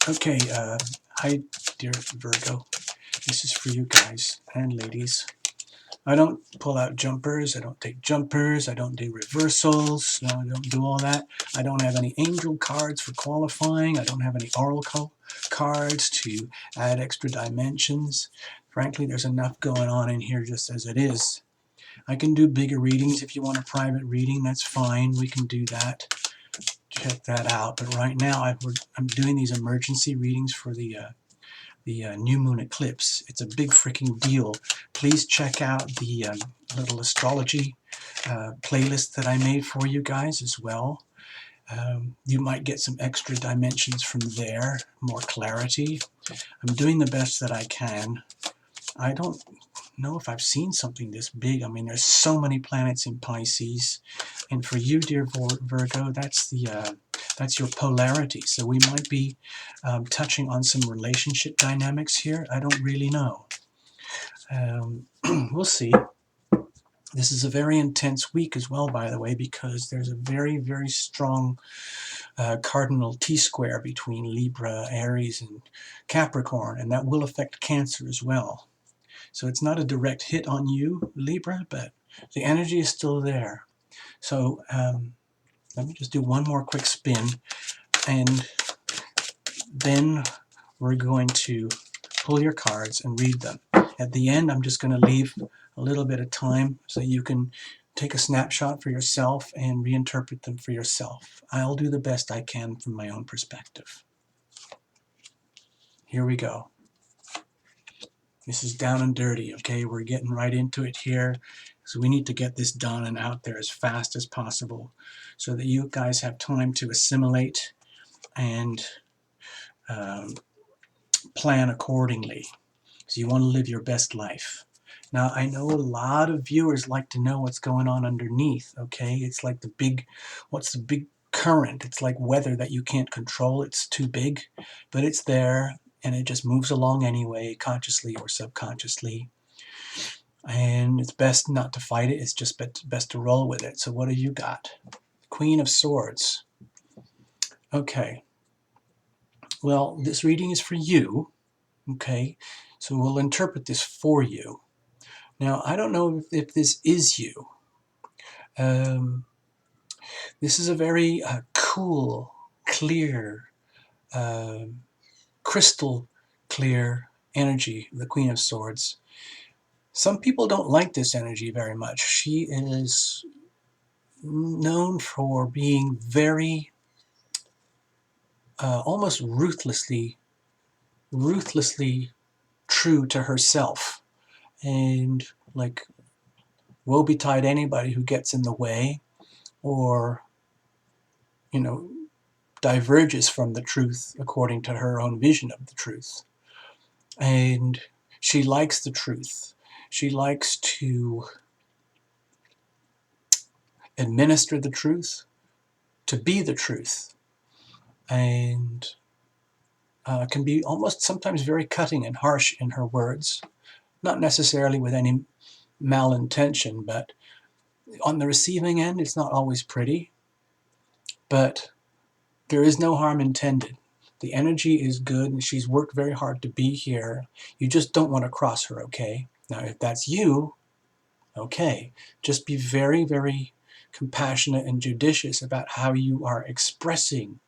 Okay, hi, dear Virgo. This is for you guys and ladies. I don't pull out jumpers. I don't take jumpers. I don't do reversals. No, I don't do all that. I don't have any angel cards for qualifying. I don't have any oracle cards to add extra dimensions. Frankly, there's enough going on in here just as it is. I can do bigger readings if you want a private reading. That's fine. We can do that. Check that out. But right now, I'm doing these emergency readings for the new moon eclipse. It's a big freaking deal. Please check out the little astrology playlist that I made for you guys as well. You might get some extra dimensions from there, more clarity. I'm doing the best that I can. I don't know if I've seen something this big. I mean, there's so many planets in Pisces, and for you, dear Virgo, that's your polarity. So we might be touching on some relationship dynamics here. I don't really know. We'll see. This is a very intense week as well, by the way, because there's a very, very strong cardinal T-square between Libra, Aries, and Capricorn, and that will affect Cancer as well. So it's not a direct hit on you, Libra, but the energy is still there. So let me just do one more quick spin, and then we're going to pull your cards and read them. At the end, I'm just going to leave a little bit of time so you can take a snapshot for yourself and reinterpret them for yourself. I'll do the best I can from my own perspective. Here we go. This is down and dirty, okay? We're getting right into it here. So we need to get this done and out there as fast as possible so that you guys have time to assimilate and plan accordingly. So you want to live your best life. Now, I know a lot of viewers like to know what's going on underneath, okay? It's like what's the big current? It's like weather that you can't control. It's too big, but it's there, and it just moves along anyway, consciously or subconsciously. And it's best not to fight it. It's just best to roll with it. So what do you got? Queen of Swords. Okay. Well, this reading is for you, okay? So we'll interpret this for you. Now, I don't know if this is you. This is a very cool, clear, crystal clear energy, the Queen of Swords. Some people don't like this energy very much. She is known for being very, almost ruthlessly true to herself. And like, woe betide anybody who gets in the way or, you know, diverges from the truth according to her own vision of the truth. And she likes the truth. She likes to administer the truth, to be the truth, and can be almost sometimes very cutting and harsh in her words, not necessarily with any malintention, but on the receiving end, it's not always pretty, but there is no harm intended. The energy is good, and she's worked very hard to be here. You just don't want to cross her, okay? Now, if that's you, okay, just be very, very compassionate and judicious about how you are expressing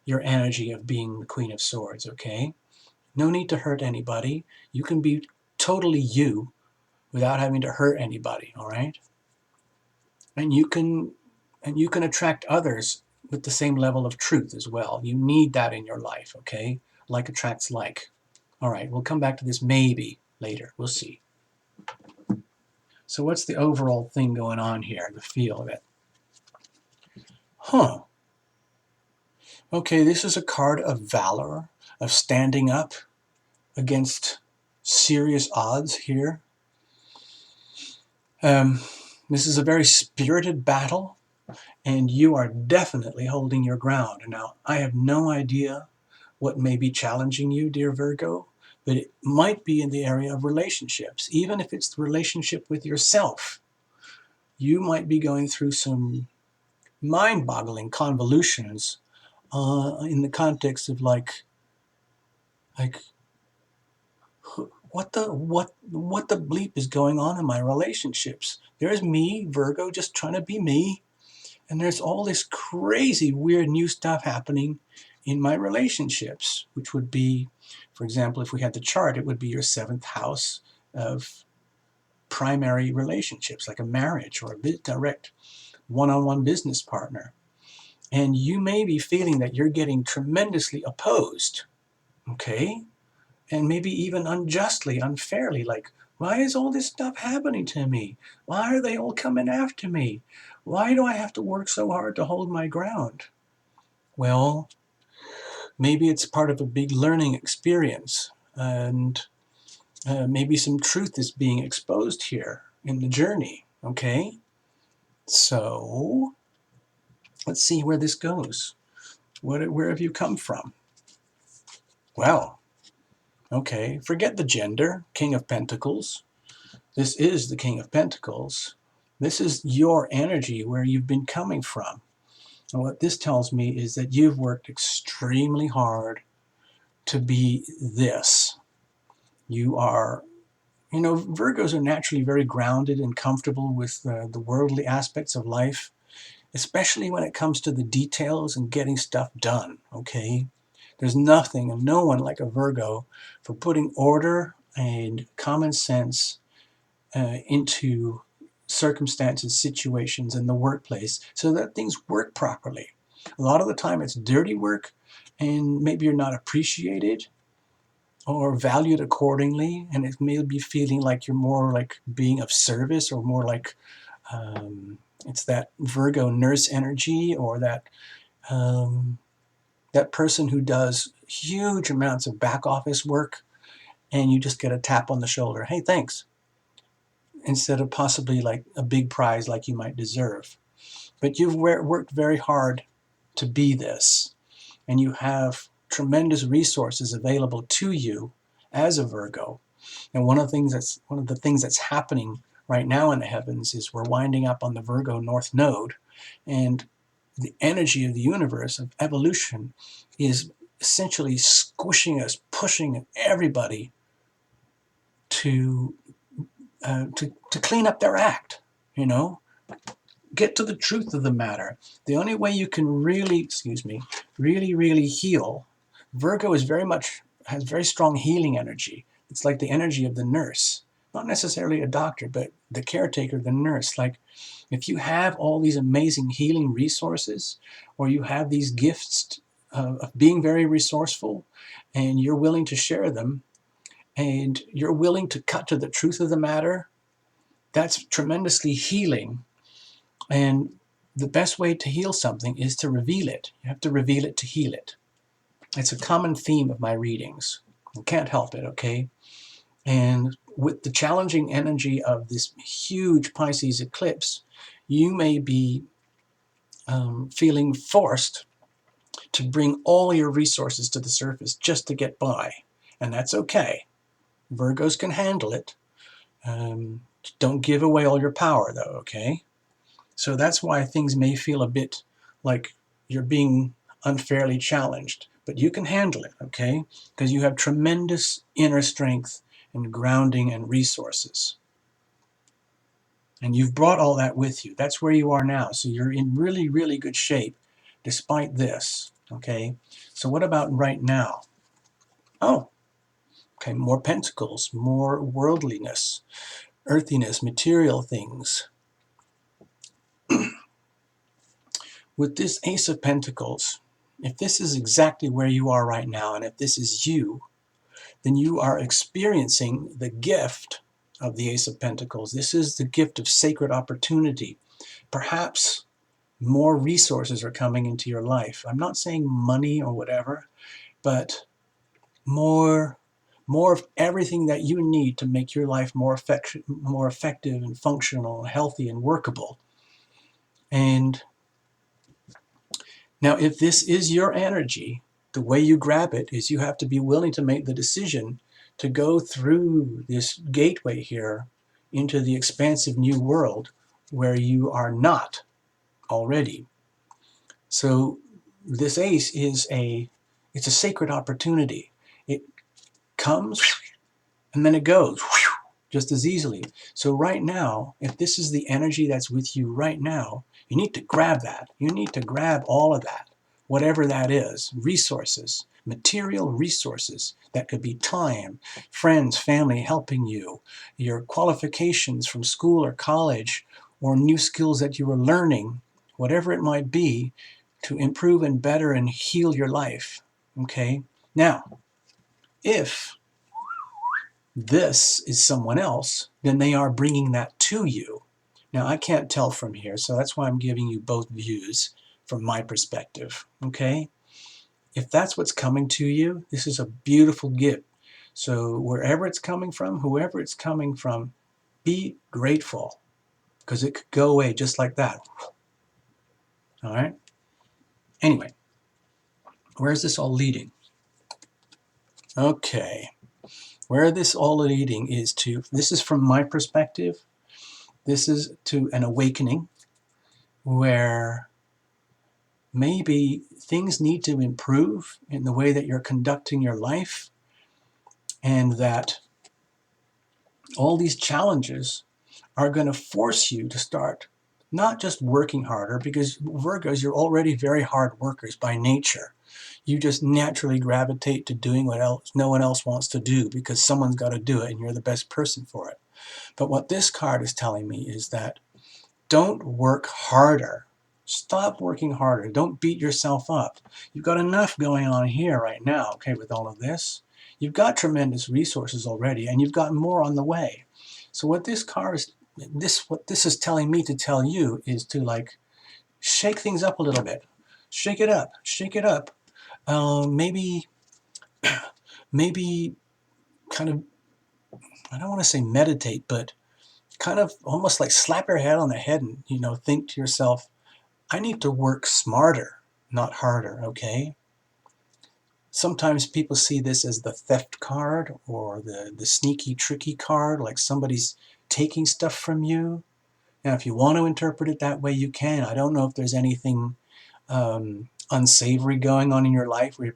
your energy of being the Queen of Swords, okay? No need to hurt anybody. You can be totally you without having to hurt anybody, all right? And you can attract others with the same level of truth as well. You need that in your life, okay? Like attracts like. All right, we'll come back to this maybe later. We'll see. So what's the overall thing going on here, the feel of it? Huh. Okay, this is a card of valor, of standing up against serious odds here. This is a very spirited battle, and you are definitely holding your ground. Now, I have no idea what may be challenging you, dear Virgo, but it might be in the area of relationships. Even if it's the relationship with yourself, you might be going through some mind-boggling convolutions in the context of like Like, what the bleep is going on in my relationships? There's me, Virgo, just trying to be me, and there's all this crazy, weird new stuff happening in my relationships, which would be, for example, if we had the chart, it would be your 7th house of primary relationships, like a marriage or a direct one-on-one business partner. And you may be feeling that you're getting tremendously opposed, okay? And maybe even unjustly, unfairly, like, why is all this stuff happening to me? Why are they all coming after me? Why do I have to work so hard to hold my ground? Well, maybe it's part of a big learning experience, and maybe some truth is being exposed here in the journey, okay? So let's see where this goes. Where have you come from? Well, okay, forget the gender, King of Pentacles. This is the King of Pentacles. This is your energy, where you've been coming from. And what this tells me is that you've worked extremely hard to be this. You are, Virgos are naturally very grounded and comfortable with the worldly aspects of life, especially when it comes to the details and getting stuff done, okay? There's nothing and no one like a Virgo for putting order and common sense into circumstances, situations in the workplace so that things work properly. A lot of the time it's dirty work, and maybe you're not appreciated or valued accordingly, and it may be feeling like you're more like being of service, or more like it's that Virgo nurse energy, or that person who does huge amounts of back office work, and you just get a tap on the shoulder. Hey, thanks. Instead of possibly like a big prize like you might deserve. But you've worked very hard to be this, and you have tremendous resources available to you as a Virgo. And one of the things that's happening right now in the heavens is we're winding up on the Virgo North Node, and the energy of the universe, of evolution, is essentially squishing us, pushing everybody to clean up their act, get to the truth of the matter. The only way you can really heal. Virgo has very strong healing energy. It's like the energy of the nurse, not necessarily a doctor, but the caretaker, the nurse. Like, if you have all these amazing healing resources, or you have these gifts of being very resourceful, and you're willing to share them, and you're willing to cut to the truth of the matter, that's tremendously healing. And the best way to heal something is to reveal it. You have to reveal it to heal it. It's a common theme of my readings. I can't help it, okay? And with the challenging energy of this huge Pisces eclipse, you may be feeling forced to bring all your resources to the surface just to get by. And that's okay. Virgos can handle it. Don't give away all your power, though, okay? So that's why things may feel a bit like you're being unfairly challenged. But you can handle it, okay? Because you have tremendous inner strength and grounding and resources. And you've brought all that with you. That's where you are now. So you're in really, really good shape despite this, okay? So what about right now? Oh, okay, more pentacles, more worldliness, earthiness, material things. With this Ace of Pentacles, if this is exactly where you are right now, and if this is you, then you are experiencing the gift of the Ace of Pentacles. This is the gift of sacred opportunity. Perhaps more resources are coming into your life. I'm not saying money or whatever, but more of everything that you need to make your life more effective and functional, healthy and workable. And now, if this is your energy, the way you grab it is you have to be willing to make the decision to go through this gateway here into the expansive new world where you are not already. So this ace is it's a sacred opportunity. comes and then it goes just as easily. So right now, if this is the energy that's with you right now, you need to grab that. You need to grab all of that, whatever that is, resources, material resources. That could be time, friends, family helping you, your qualifications from school or college, or new skills that you are learning, whatever it might be, to improve and better and heal your life. Okay? Now, if this is someone else, then they are bringing that to you. Now, I can't tell from here, so that's why I'm giving you both views from my perspective, okay? If that's what's coming to you, this is a beautiful gift. So wherever it's coming from, whoever it's coming from, be grateful, because it could go away just like that. All right? Anyway, where is this all leading? Okay. Where this all leading is to, this is from my perspective, this is to an awakening where maybe things need to improve in the way that you're conducting your life, and that all these challenges are going to force you to start not just working harder, because Virgos, you're already very hard workers by nature. You just naturally gravitate to doing what else no one else wants to do because someone's got to do it and you're the best person for it. But what this card is telling me is that don't work harder. Stop working harder. Don't beat yourself up. You've got enough going on here right now, okay, with all of this. You've got tremendous resources already, and you've got more on the way. So what this card is, what this is telling me to tell you is to, like, shake things up a little bit. Shake it up. Shake it up. Maybe kind of, I don't want to say meditate, but kind of almost like slap your head on the head and, think to yourself, I need to work smarter, not harder, okay? Sometimes people see this as the theft card or the sneaky, tricky card, like somebody's taking stuff from you. Now, if you want to interpret it that way, you can. I don't know if there's anything unsavory going on in your life where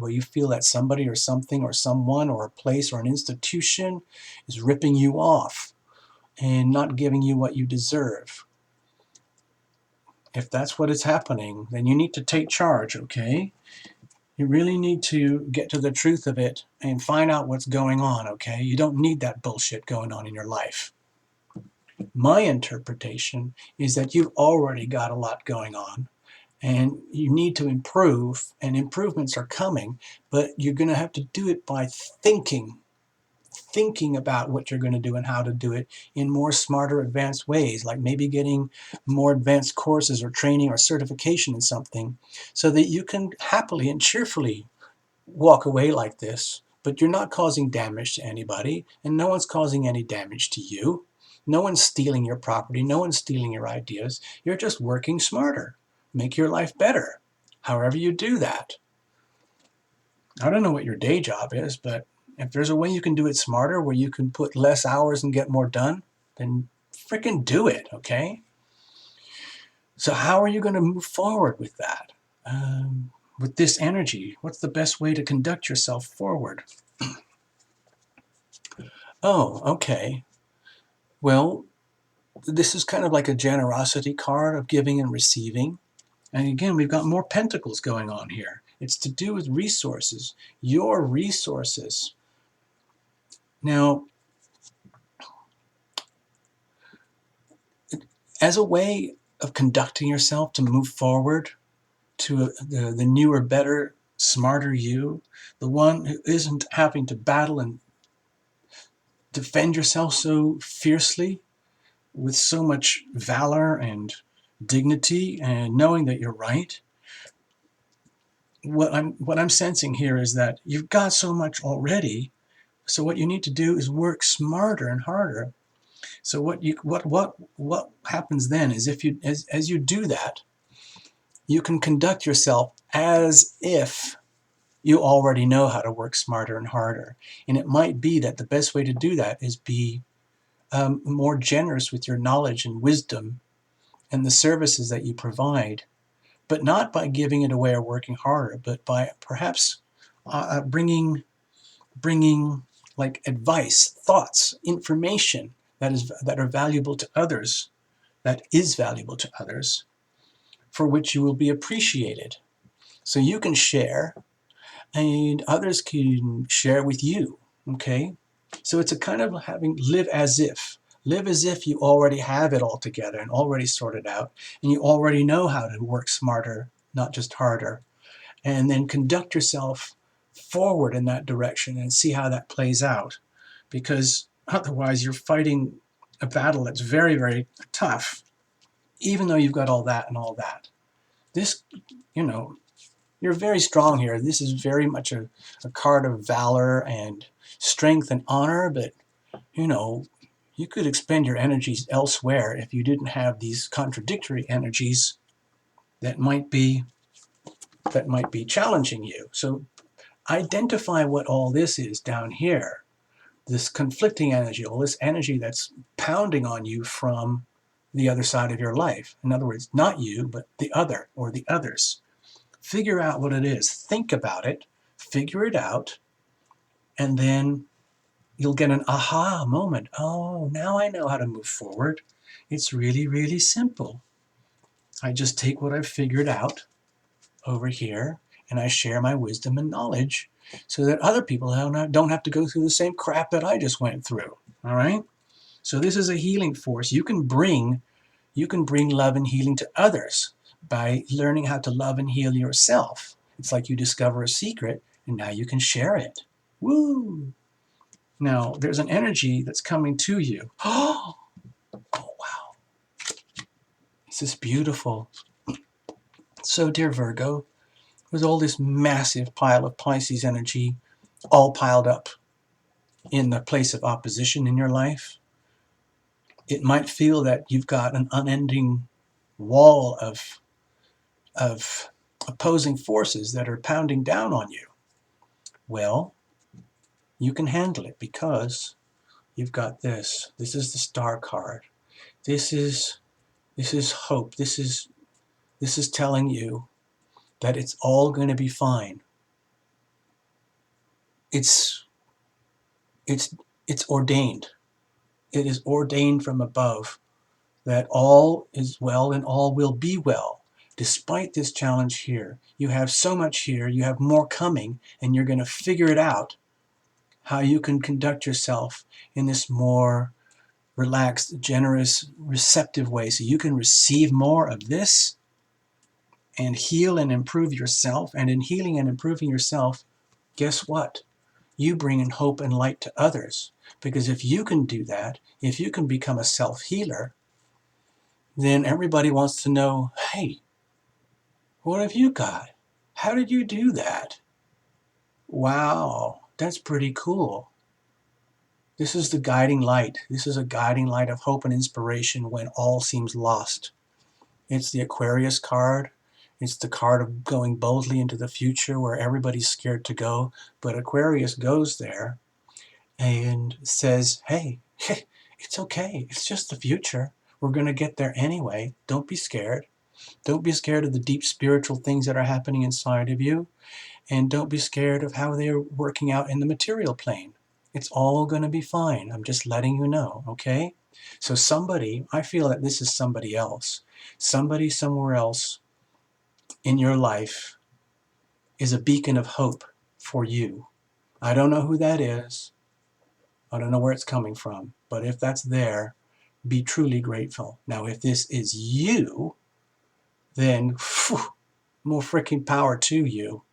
you feel that somebody or something or someone or a place or an institution is ripping you off and not giving you what you deserve. If that's what is happening, then you need to take charge, okay? You really need to get to the truth of it and find out what's going on, okay? You don't need that bullshit going on in your life. My interpretation is that you've already got a lot going on and you need to improve, and improvements are coming, but you're going to have to do it by thinking about what you're going to do and how to do it in more smarter, advanced ways, like maybe getting more advanced courses or training or certification in something so that you can happily and cheerfully walk away like this, but you're not causing damage to anybody, and no one's causing any damage to you. No one's stealing your property. No one's stealing your ideas. You're just working smarter. Make your life better, however you do that. I don't know what your day job is, but if there's a way you can do it smarter, where you can put less hours and get more done, then frickin' do it, okay? So how are you going to move forward with that? With this energy, what's the best way to conduct yourself forward? Oh, okay. Well, this is kind of like a generosity card of giving and receiving. And again, we've got more pentacles going on here. It's to do with resources, your resources. Now, as a way of conducting yourself to move forward to the newer, better, smarter you, the one who isn't having to battle and defend yourself so fiercely with so much valor and dignity and knowing that you're right. What I'm sensing here is that you've got so much already. So what you need to do is work smarter and harder. So what happens then is, if you as you do that, you can conduct yourself as if you already know how to work smarter and harder. And it might be that the best way to do that is be more generous with your knowledge and wisdom and the services that you provide, but not by giving it away or working harder, but by perhaps bringing bringing like advice, thoughts, information that are valuable to others, that is valuable to others, for which you will be appreciated. So you can share and others can share with you. Okay? So it's a kind of having live as if. Live as if you already have it all together and already sorted out, and you already know how to work smarter, not just harder. And then conduct yourself forward in that direction and see how that plays out. Because otherwise, you're fighting a battle that's very, very tough, even though you've got all that and all that. This, you know, you're very strong here. This is very much a card of valor and strength and honor, but, you know, you could expend your energies elsewhere if you didn't have these contradictory energies that might be challenging you. So identify what all this is down here, this conflicting energy, all this energy that's pounding on you from the other side of your life. In other words, not you, but the other or the others. Figure out what it is. Think about it, figure it out, and then you'll get an aha moment. Oh, now I know how to move forward. It's really, really simple. I just take what I've figured out over here and I share my wisdom and knowledge so that other people don't have to go through the same crap that I just went through. All right? So this is a healing force. You can bring love and healing to others by learning how to love and heal yourself. It's like you discover a secret and now you can share it. Woo! Now, there's an energy that's coming to you. Oh, wow. This is beautiful. So, dear Virgo, there's all this massive pile of Pisces energy all piled up in the place of opposition in your life. It might feel that you've got an unending wall of opposing forces that are pounding down on you. Well, you can handle it because you've got this. This is the Star card. This is hope. This is telling you that it's all going to be fine. It's it's it's ordained. It is ordained from above that all is well and all will be well. Despite this challenge here, you have so much here, you have more coming, and you're going to figure it out how you can conduct yourself in this more relaxed, generous, receptive way so you can receive more of this and heal and improve yourself. And in healing and improving yourself, guess what? You bring in hope and light to others. Because if you can do that, if you can become a self-healer, then everybody wants to know, hey, what have you got? How did you do that? Wow, that's pretty cool. This is the guiding light. This is a guiding light of hope and inspiration when all seems lost. It's the Aquarius card. It's the card of going boldly into the future where everybody's scared to go. But Aquarius goes there and says, hey, it's okay. It's just the future. We're going to get there anyway. Don't be scared. Don't be scared of the deep spiritual things that are happening inside of you. And don't be scared of how they're working out in the material plane. It's all going to be fine. I'm just letting you know, okay? So somebody, I feel that this is somebody else. Somebody somewhere else in your life is a beacon of hope for you. I don't know who that is. I don't know where it's coming from. But if that's there, be truly grateful. Now, if this is you, then more freaking power to you.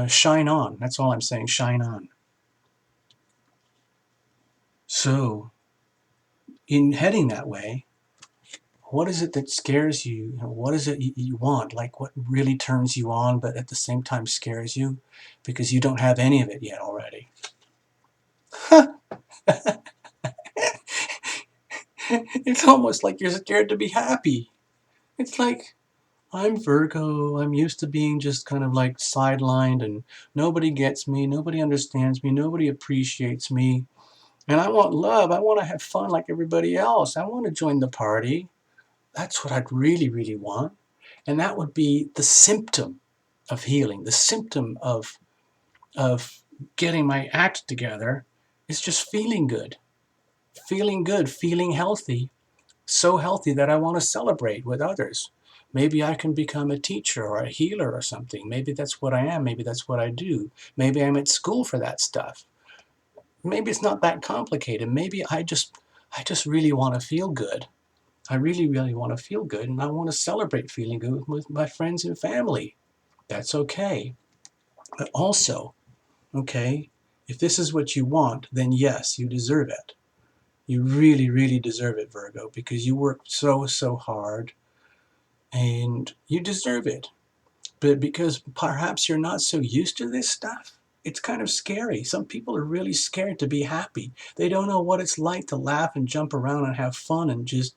Shine on. That's all I'm saying. Shine on. So, in heading that way, what is it that scares you? What is it you want? Like what really turns you on, but at the same time scares you because you don't have any of it yet already. It's almost like you're scared to be happy. It's like, I'm Virgo. I'm used to being just kind of like sidelined and nobody gets me. Nobody understands me. Nobody appreciates me. And I want love. I want to have fun like everybody else. I want to join the party. That's what I'd really, really want. And that would be the symptom of healing, the symptom of getting my act together. It's just feeling good, feeling healthy, so healthy that I want to celebrate with others. Maybe I can become a teacher or a healer or something. Maybe that's what I am. Maybe that's what I do. Maybe I'm at school for that stuff. Maybe it's not that complicated. Maybe I just really want to feel good. I really, really want to feel good, and I want to celebrate feeling good with my friends and family. That's okay. But also, okay, if this is what you want, then yes, you deserve it. You really, really deserve it, Virgo, because you worked so, so hard and you deserve it. But because perhaps you're not so used to this stuff, it's kind of scary. Some people are really scared to be happy. They don't know what it's like to laugh and jump around and have fun and just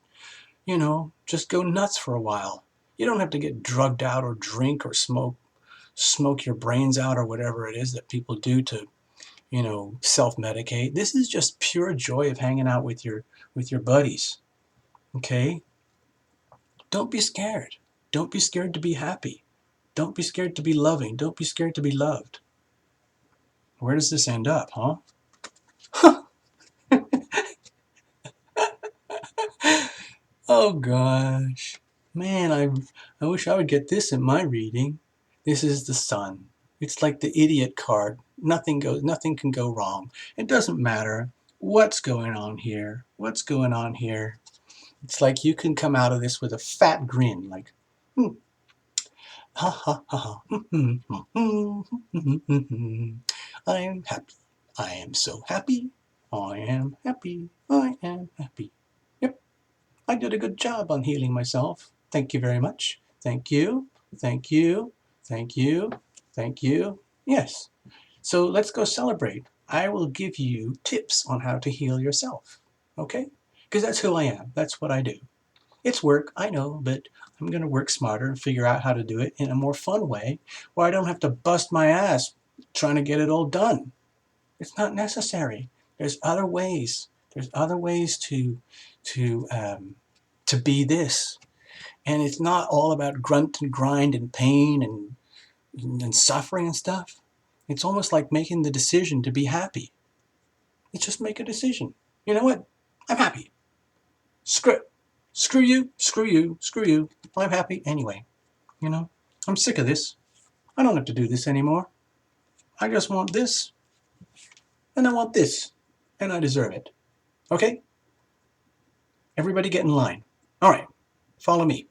go nuts for a while. You don't have to get drugged out or drink or smoke your brains out or whatever it is that people do to, self-medicate. This is just pure joy of hanging out with your buddies. Okay? Don't be scared. Don't be scared to be happy. Don't be scared to be loving. Don't be scared to be loved. Where does this end up, huh? Oh gosh. Man, I wish I would get this in my reading. This is the sun. It's like the idiot card. Nothing can go wrong. It doesn't matter what's going on here. What's going on here? It's like you can come out of this with a fat grin, like, ha ha ha ha. I am happy. I am so happy. I am happy. I am happy. Yep, I did a good job on healing myself. Thank you very much. Thank you. Thank you. Thank you. Thank you. Yes. So let's go celebrate. I will give you tips on how to heal yourself. Okay? Because that's who I am. That's what I do. It's work, I know, but I'm going to work smarter and figure out how to do it in a more fun way where I don't have to bust my ass trying to get it all done. It's not necessary. There's other ways. There's other ways to um, to be this, and it's not all about grunt and grind and pain and suffering and stuff. It's almost like making the decision to be happy. It's just make a decision. You know what? I'm happy. Screw it. Screw you. Screw you. Screw you. I'm happy anyway. I'm sick of this. I don't have to do this anymore. I just want this, and I want this, and I deserve it. Okay? Everybody get in line. All right, follow me.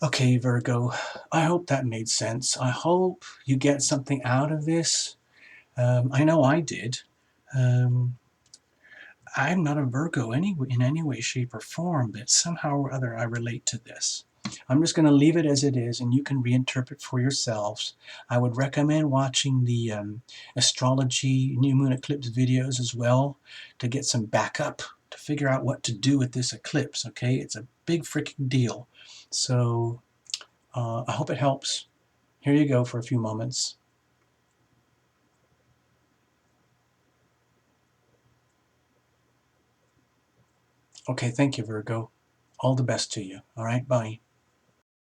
Okay, Virgo, I hope that made sense. I hope you get something out of this. I know I did. Um, I'm not a Virgo in any way, shape, or form, but somehow or other I relate to this. I'm just going to leave it as it is, and you can reinterpret for yourselves. I would recommend watching the astrology new moon eclipse videos as well to get some backup, to figure out what to do with this eclipse, okay? It's a big freaking deal. So I hope it helps. Here you go for a few moments. Okay, thank you, Virgo. All the best to you. All right, bye.